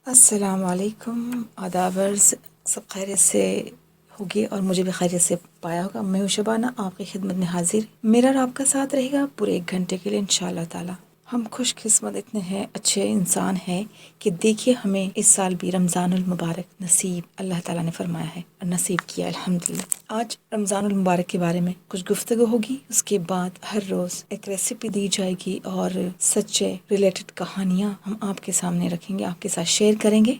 السلام علیکم، آداب عرض، سب خیریت سے ہوگی اور مجھے بھی خیریت سے پایا ہوگا۔ میں ہوں شبانہ، آپ کی خدمت میں حاضر۔ میرا اور آپ کا ساتھ رہے گا پورے 1 گھنٹے کے لیے انشاءاللہ تعالی۔ ہم خوش قسمت اتنے ہیں، اچھے انسان ہیں کہ دیکھیے ہمیں اس سال بھی رمضان المبارک نصیب اللہ تعالیٰ نے فرمایا ہے اور نصیب کیا الحمدللہ۔ آج رمضان المبارک کے بارے میں کچھ گفتگو ہوگی، اس کے بعد ہر روز ایک ریسیپی دی جائے گی اور سچے ریلیٹڈ کہانیاں ہم آپ کے سامنے رکھیں گے، آپ کے ساتھ شیئر کریں گے۔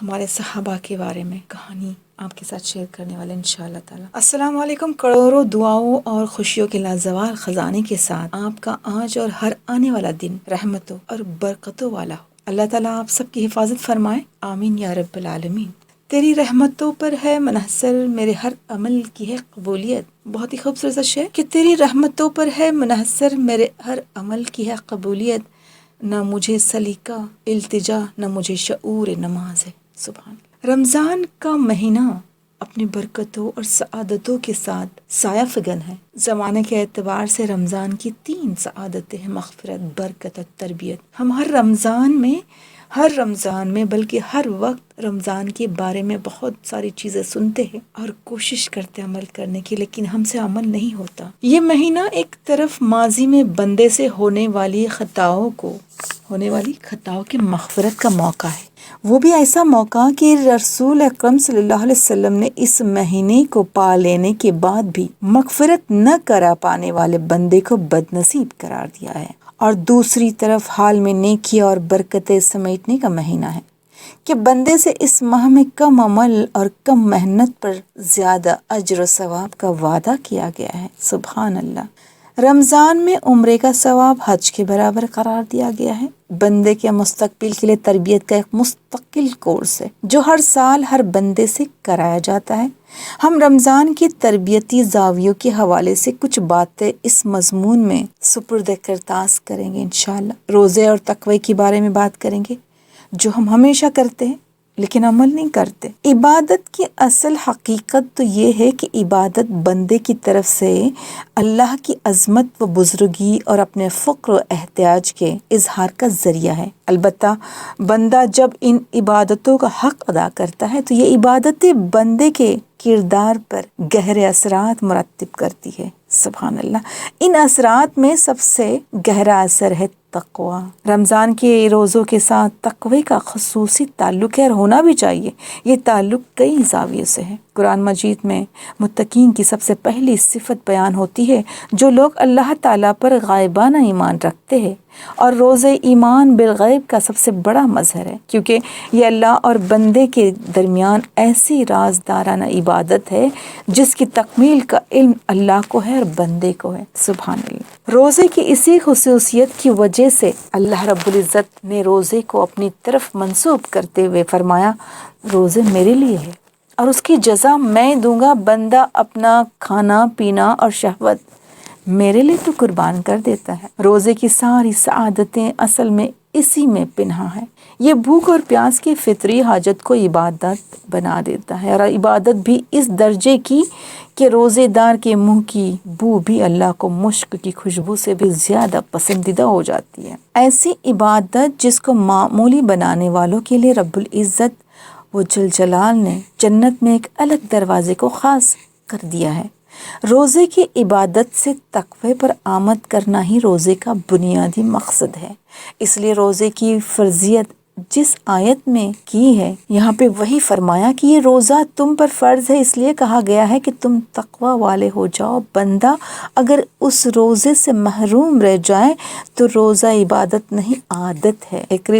ہمارے صحابہ کے بارے میں کہانی آپ کے ساتھ شیئر کرنے والے انشاءاللہ تعالی۔ السلام علیکم۔ کروڑوں دعاؤں اور خوشیوں کے لازوال خزانے کے ساتھ آپ کا آج اور ہر آنے والا دن رحمتوں اور برکتوں والا ہو۔ اللہ تعالیٰ آپ سب کی حفاظت فرمائے، آمین یا رب العالمین۔ تیری رحمتوں پر ہے منحصر میرے ہر عمل کی ہے قبولیت۔ بہت ہی خوبصورت سا شعر کہ تیری رحمتوں پر ہے منحصر میرے ہر عمل کی ہے قبولیت، نہ مجھے سلیقہ التجا نہ مجھے شعور نماز ہے۔ سبحان اللہ۔ رمضان کا مہینہ اپنی برکتوں اور سعادتوں کے ساتھ سایہ فگن ہے۔ زمانے کے اعتبار سے رمضان کی 3 سعادتیں ہیں: مغفرت، برکت اور تربیت۔ ہم ہر رمضان میں بلکہ ہر وقت رمضان کے بارے میں بہت ساری چیزیں سنتے ہیں اور کوشش کرتے عمل کرنے کی، لیکن ہم سے عمل نہیں ہوتا۔ یہ مہینہ ایک طرف ماضی میں بندے سے ہونے والی خطاؤں کی مغفرت کا موقع ہے، وہ بھی ایسا موقع کہ رسول اکرم صلی اللہ علیہ وسلم نے اس مہینے کو پا لینے کے بعد بھی مغفرت نہ کرا پانے والے بندے کو بد نصیب قرار دیا ہے، اور دوسری طرف حال میں نیکی اور برکتیں سمیٹنے کا مہینہ ہے کہ بندے سے اس ماہ میں کم عمل اور کم محنت پر زیادہ اجر و ثواب کا وعدہ کیا گیا ہے۔ سبحان اللہ۔ رمضان میں عمرے کا ثواب حج کے برابر قرار دیا گیا ہے۔ بندے کے مستقبل کے لیے تربیت کا ایک مستقل کورس ہے جو ہر سال ہر بندے سے کرایا جاتا ہے۔ ہم رمضان کی تربیتی زاویوں کے حوالے سے کچھ باتیں اس مضمون میں سپرد کرتاس کریں گے انشاءاللہ۔ روزے اور تقوی کے بارے میں بات کریں گے جو ہم ہمیشہ کرتے ہیں لیکن عمل نہیں کرتے۔ عبادت کی اصل حقیقت تو یہ ہے کہ عبادت بندے کی طرف سے اللہ کی عظمت و بزرگی اور اپنے فقر و احتیاج کے اظہار کا ذریعہ ہے۔ البتہ بندہ جب ان عبادتوں کا حق ادا کرتا ہے تو یہ عبادتیں بندے کے کردار پر گہرے اثرات مرتب کرتی ہے۔ سبحان اللہ۔ ان اثرات میں سب سے گہرا اثر ہے تقوی۔ رمضان کے روزوں کے ساتھ تقوی کا خصوصی تعلق ہے اور ہونا بھی چاہیے۔ یہ تعلق کئی زاویوں سے ہے۔ قرآن مجید میں متقین کی سب سے پہلی صفت بیان ہوتی ہے جو لوگ اللہ تعالیٰ پر غائبانہ ایمان رکھتے ہیں، اور روزہ ایمان بالغیب کا سب سے بڑا مظہر ہے، کیونکہ یہ اللہ اور بندے کے درمیان ایسی رازدارانہ عبادت ہے جس کی تکمیل کا علم اللہ کو ہے اور بندے کو ہے۔ سبحان اللہ۔ روزے کی اسی خصوصیت کی وجہ سے اللہ رب العزت نے روزے کو اپنی طرف منسوب کرتے ہوئے فرمایا، روزے میرے لیے ہے اور اس کی جزا میں دوں گا۔ بندہ اپنا کھانا پینا اور شہوت میرے لیے تو قربان کر دیتا ہے۔ روزے کی ساری سعادتیں اصل میں اسی میں پنہاں ہے۔ یہ بھوک اور پیاس کی فطری حاجت کو عبادت بنا دیتا ہے، اور عبادت بھی اس درجے کی کہ روزے دار کے منہ کی بو بھی اللہ کو مشک کی خوشبو سے بھی زیادہ پسندیدہ ہو جاتی ہے۔ ایسی عبادت جس کو معمولی بنانے والوں کے لیے رب العزت و جل جلال نے جنت میں ایک الگ دروازے کو خاص کر دیا ہے۔ روزے کی عبادت سے تقوی پر آمد کرنا ہی روزے کا بنیادی مقصد ہے۔ اس لیے روزے کی فرضیت جس آیت میں کی ہے، یہاں پہ وہی فرمایا کہ یہ روزہ تم پر فرض ہے، اس لیے کہا گیا ہے کہ تم تقوی والے ہو جاؤ۔ بندہ اگر اس روزے سے محروم رہ جائے تو روزہ عبادت نہیں، عادت ہے، ایک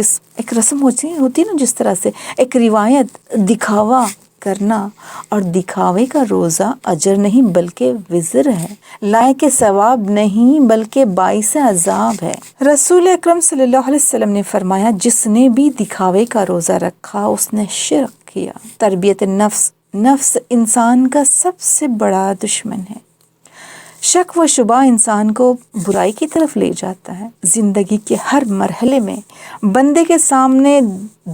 رسم ہوتی ہے نا، جس طرح سے ایک روایت، دکھاوا کرنا، اور دکھاوے کا روزہ اجر نہیں بلکہ وزر ہے، لائق ثواب نہیں بلکہ باعث عذاب ہے۔ رسول اکرم صلی اللہ علیہ وسلم نے فرمایا، جس نے بھی دکھاوے کا روزہ رکھا اس نے شرک کیا۔ تربیت نفس انسان کا سب سے بڑا دشمن ہے۔ شک و شبہ انسان کو برائی کی طرف لے جاتا ہے۔ زندگی کے ہر مرحلے میں بندے کے سامنے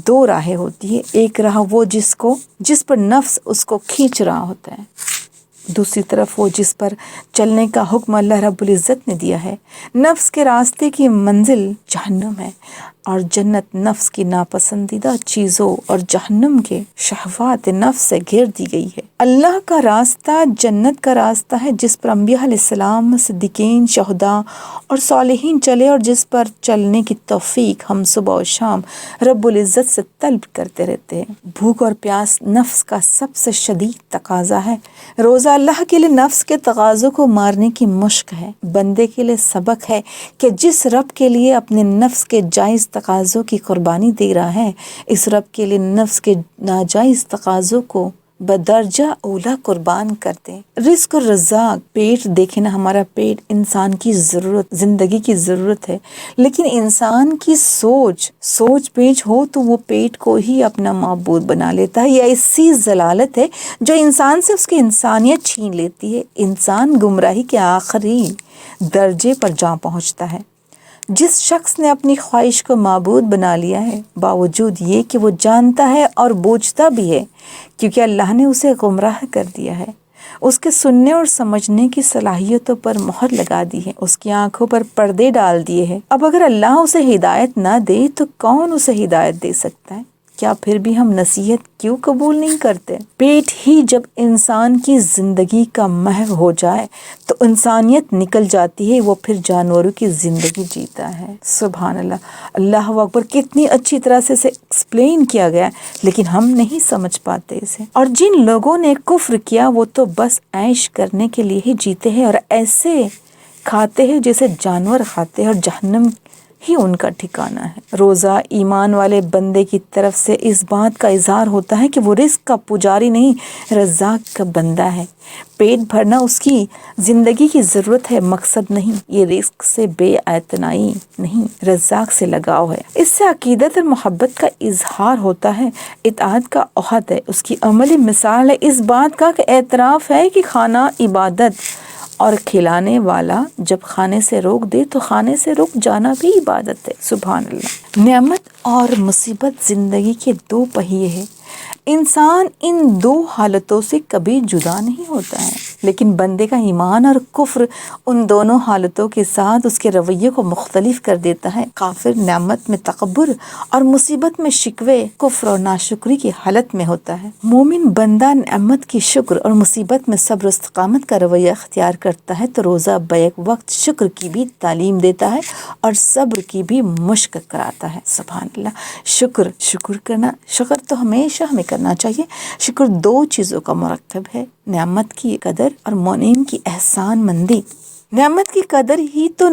2 راہیں ہوتی ہے۔ ایک راہ وہ جس پر نفس اس کو کھینچ رہا ہوتا ہے، دوسری طرف وہ جس پر چلنے کا حکم اللہ رب العزت نے دیا ہے۔ نفس کے راستے کی منزل جہنم ہے اور جنت نفس کی ناپسندیدہ چیزوں اور جہنم کے شہوات نفس سے گھیر دی گئی ہے۔ اللہ کا راستہ جنت کا راستہ ہے جس پر انبیاء علیہ السلام، صدیقین، شہداء اور صالحین چلے اور جس پر چلنے کی توفیق ہم صبح و شام رب العزت سے طلب کرتے رہتے ہیں۔ بھوک اور پیاس نفس کا سب سے شدید تقاضا ہے۔ روزہ اللہ کے لیے نفس کے تقاضوں کو مارنے کی مشق ہے۔ بندے کے لیے سبق ہے کہ جس رب کے لیے اپنے نفس کے جائز تقاضوں کی قربانی دے رہا ہے، اس رب کے لیے نفس کے ناجائز تقاضوں کو بدرجہ اولا قربان کر دیں۔ رزق اور رزاق، پیٹ دیکھیں نا، ہمارا پیٹ انسان کی ضرورت، زندگی کی ضرورت ہے، لیکن انسان کی سوچ پیچ ہو تو وہ پیٹ کو ہی اپنا معبود بنا لیتا ہے۔ یہ ایسی ضلالت ہے جو انسان سے اس کی انسانیت چھین لیتی ہے۔ انسان گمراہی کے آخری درجے پر جا پہنچتا ہے۔ جس شخص نے اپنی خواہش کو معبود بنا لیا ہے، باوجود یہ کہ وہ جانتا ہے اور بوجھتا بھی ہے، کیونکہ اللہ نے اسے گمراہ کر دیا ہے، اس کے سننے اور سمجھنے کی صلاحیتوں پر مہر لگا دی ہے، اس کی آنکھوں پر پردے ڈال دیے ہیں۔ اب اگر اللہ اسے ہدایت نہ دے تو کون اسے ہدایت دے سکتا ہے؟ کیا پھر بھی ہم نصیحت کیوں قبول نہیں کرتے؟ پیٹ ہی جب انسان کی زندگی کا محو ہو جائے تو انسانیت نکل جاتی ہے، وہ پھر جانوروں کی زندگی جیتا ہے۔ سبحان اللہ، اللہ اکبر، کتنی اچھی طرح سے اسے ایکسپلین کیا گیا، لیکن ہم نہیں سمجھ پاتے اسے۔ اور جن لوگوں نے کفر کیا وہ تو بس عیش کرنے کے لیے ہی جیتے ہیں اور ایسے کھاتے ہیں جیسے جانور کھاتے ہیں، اور جہنم ہی ان کا ٹھکانہ ہے۔ روزہ ایمان والے بندے کی طرف سے اس بات کا اظہار ہوتا ہے کہ وہ رزق کا پجاری نہیں، رزاق کا بندہ ہے۔ پیٹ بھرنا اس کی زندگی کی ضرورت ہے، مقصد نہیں۔ یہ رزق سے بے اعتنائی نہیں، رزاق سے لگاؤ ہے۔ اس سے عقیدت اور محبت کا اظہار ہوتا ہے، اطاعت کا عہد ہے۔ اس کی عملی مثال ہے اس بات کا کہ اعتراف ہے کہ کھانا عبادت، اور کھلانے والا جب کھانے سے روک دے تو کھانے سے رک جانا بھی عبادت ہے۔ سبحان اللہ۔ نعمت اور مصیبت زندگی کے دو پہیے ہیں۔ انسان ان دو حالتوں سے کبھی جدا نہیں ہوتا ہے، لیکن بندے کا ایمان اور کفر ان دونوں حالتوں کے ساتھ اس کے رویے کو مختلف کر دیتا ہے۔ کافر نعمت میں تکبر اور مصیبت میں شکوے، کفر اور ناشکری کی حالت میں ہوتا ہے۔ مومن بندہ نعمت کی شکر اور مصیبت میں صبر و استقامت کا رویہ اختیار کرتا ہے تو روزہ بیک وقت شکر کی بھی تعلیم دیتا ہے اور صبر کی بھی مشق کراتا ہے۔ سبحان اللہ۔ شکر کرنا، شکر تو ہمیشہ ہمیں کرنا چاہیے۔ شکر دو چیزوں کا مرکب ہے، نعمت کی قدر اور منعم کی احسان مندی۔ نعمت کی قدر ہی تو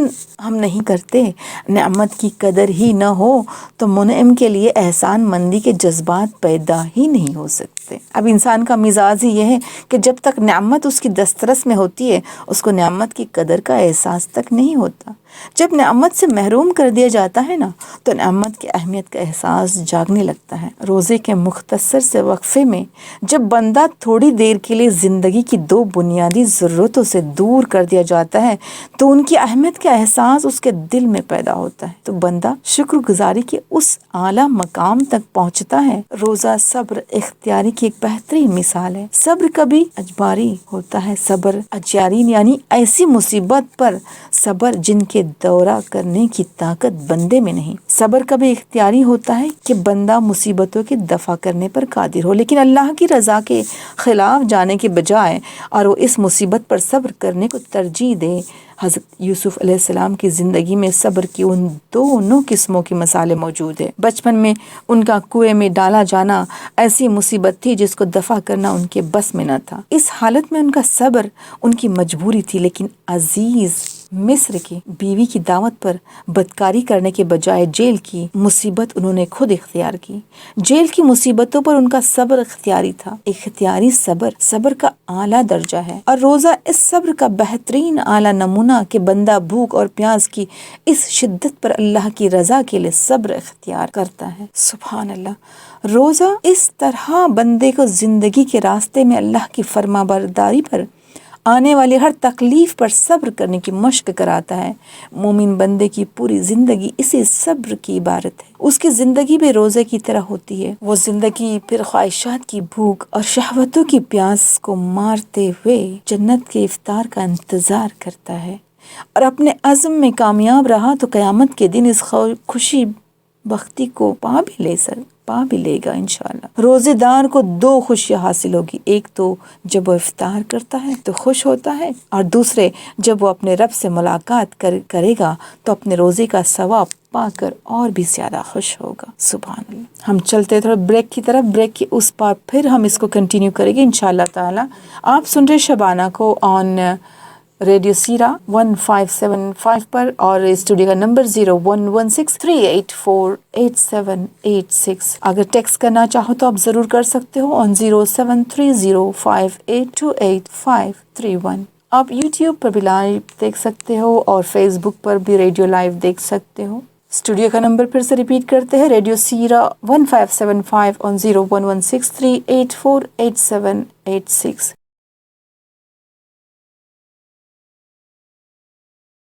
ہم نہیں کرتے، نعمت کی قدر ہی نہ ہو تو منعم کے لیے احسان مندی کے جذبات پیدا ہی نہیں ہو سکتے۔ اب انسان کا مزاج ہی یہ ہے کہ جب تک نعمت اس کی دسترس میں ہوتی ہے اس کو نعمت کی قدر کا احساس تک نہیں ہوتا۔ جب نعمت سے محروم کر دیا جاتا ہے نا تو نعمت کی اہمیت کا احساس جاگنے لگتا ہے۔ روزے کے مختصر سے وقفے میں جب بندہ تھوڑی دیر کے لیے زندگی کی دو بنیادی ضرورتوں سے دور کر دیا جاتا ہے تو ان کی اہمیت کا احساس اس کے دل میں پیدا ہوتا ہے، تو بندہ شکر گزاری کے اس اعلیٰ مقام تک پہنچتا ہے۔ روزہ صبر اختیاری کی ایک بہترین مثال ہے۔ صبر کبھی اجباری ہوتا ہے، صبر اجیارین یعنی ایسی مصیبت پر صبر جن کے دورہ کرنے کی طاقت بندے میں نہیں۔ صبر کبھی اختیاری ہوتا ہے کہ بندہ مصیبتوں کے دفع کرنے پر قادر ہو، لیکن اللہ کی رضا کے خلاف جانے کے بجائے اور وہ اس مصیبت پر صبر کرنے کو ترجیح دے۔ حضرت یوسف علیہ السلام کی زندگی میں صبر کی ان دونوں قسموں کی مثالیں موجود ہیں۔ بچپن میں ان کا کنویں میں ڈالا جانا ایسی مصیبت تھی جس کو دفع کرنا ان کے بس میں نہ تھا۔ اس حالت میں ان کا صبر ان کی مجبوری تھی، لیکن عزیز مصر کی بیوی کی دعوت پر بدکاری کرنے کے بجائے جیل کی مصیبت انہوں نے خود اختیار کی۔ جیل کی مصیبتوں پر ان کا صبر اختیاری تھا۔ اختیاری صبر کا اعلیٰ درجہ ہے، اور روزہ اس صبر کا بہترین اعلیٰ نمونہ کہ بندہ بھوک اور پیاس کی اس شدت پر اللہ کی رضا کے لیے صبر اختیار کرتا ہے۔ سبحان اللہ۔ روزہ اس طرح بندے کو زندگی کے راستے میں اللہ کی فرما برداری پر آنے والی ہر تکلیف پر صبر کرنے کی مشق کراتا ہے۔ مومن بندے کی پوری زندگی اسی صبر کی عبارت ہے۔ اس کی زندگی بھی روزے کی طرح ہوتی ہے۔ وہ زندگی پھر خواہشات کی بھوک اور شہوتوں کی پیاس کو مارتے ہوئے جنت کے افطار کا انتظار کرتا ہے، اور اپنے عزم میں کامیاب رہا تو قیامت کے دن اس خوشی بختی کو پا بھی لے گا انشاءاللہ۔ روزے دار کو 2 خوشیاں حاصل ہوگی، ایک تو جب وہ افطار کرتا ہے تو خوش ہوتا ہے، اور دوسرے جب وہ اپنے رب سے ملاقات کرے گا تو اپنے روزے کا ثواب پا کر اور بھی زیادہ خوش ہوگا۔ سبحان اللہ۔ ہم چلتے تھوڑا بریک کی طرف، بریک کے اس پار پھر ہم اس کو کنٹینیو کریں گے انشاءاللہ تعالی۔ آپ سن رہے شبانہ کو آن ریڈیو سیرا 1575 پر، اور اسٹوڈیو کا نمبر 0116384886۔ اگر ٹیکسٹ کرنا چاہو تو آپ ضرور کر سکتے ہو آن 07305828531۔ آپ یوٹیوب پر بھی لائیو دیکھ سکتے ہو اور فیس بک پر بھی ریڈیو لائیو دیکھ سکتے ہو۔ اسٹوڈیو کا نمبر پھر سے ریپیٹ کرتے ہیں، ریڈیو سیرا 1575 on 01163848786۔